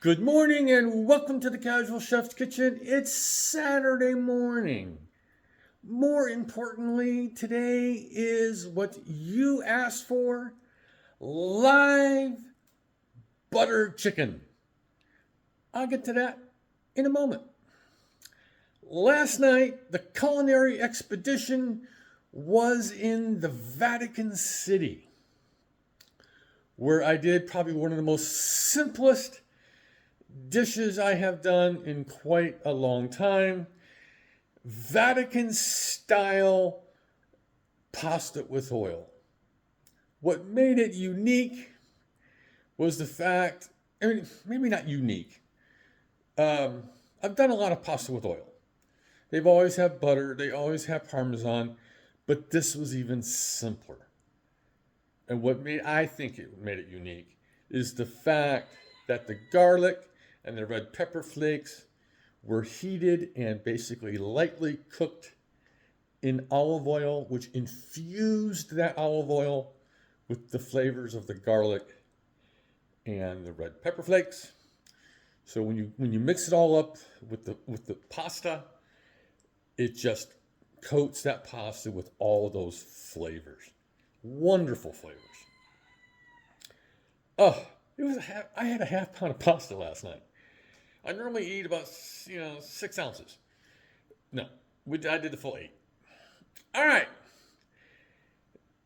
Good morning and welcome to the Casual Chef's Kitchen. It's Saturday morning. More importantly, today is what you asked for, live butter chicken. I'll get to that in a moment. Last night, the culinary expedition was in the Vatican City, where I did probably one of the most simplest dishes I have done in quite a long time. Vatican style pasta with oil. What made it unique was the fact, maybe not unique. I've done a lot of pasta with oil. They've always had butter, they always have Parmesan, but this was even simpler. And I think it made it unique is the fact that the garlic and the red pepper flakes were heated and basically lightly cooked in olive oil, which infused that olive oil with the flavors of the garlic and the red pepper flakes. So when you mix it all up with the pasta, it just coats that pasta with all of those flavors. Wonderful flavors. Oh, I had a half pound of pasta last night. I normally eat about 6 ounces. No, I did the full 8. All right.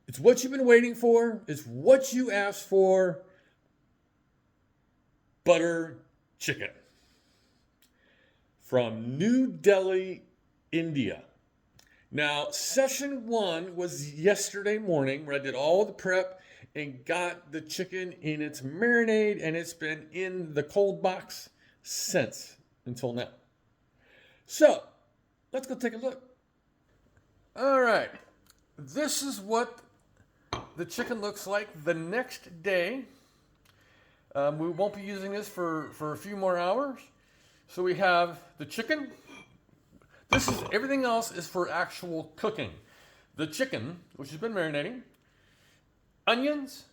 It's what you've been waiting for. It's what you asked for. Butter chicken from New Delhi, India. Now, session 1 was yesterday morning where I did all the prep and got the chicken in its marinade, and it's been in the cold box since until now. So, let's go take a look. All right. This is what the chicken looks like the next day. We won't be using this for a few more hours. So we have the chicken. Everything else is for actual cooking. The chicken, which has been marinating, onions,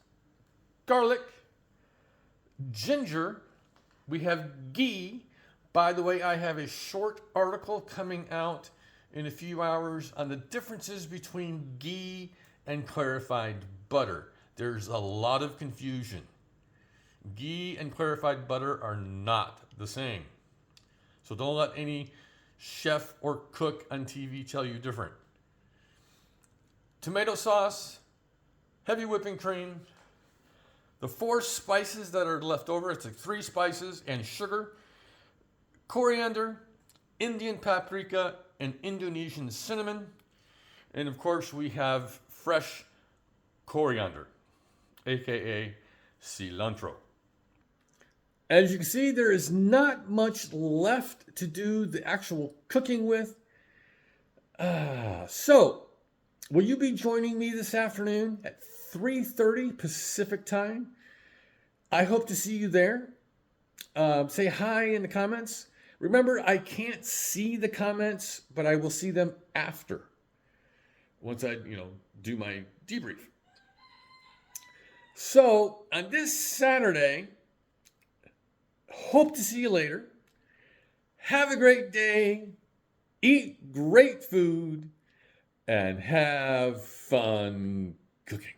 garlic, ginger. We have ghee. By the way, I have a short article coming out in a few hours on the differences between ghee and clarified butter. There's a lot of confusion. Ghee and clarified butter are not the same. So don't let any chef or cook on TV tell you different. Tomato sauce, heavy whipping cream, the 4 spices that are left over, it's like 3 spices and sugar, coriander, Indian paprika, and Indonesian cinnamon. And of course, we have fresh coriander, aka cilantro. As you can see, there is not much left to do the actual cooking with. So, will you be joining me this afternoon at 3:30 Pacific time? I hope to see you there. Say hi in the comments. Remember, I can't see the comments, but I will see them after. Once I, do my debrief. So, on this Saturday, hope to see you later. Have a great day. Eat great food and have fun cooking.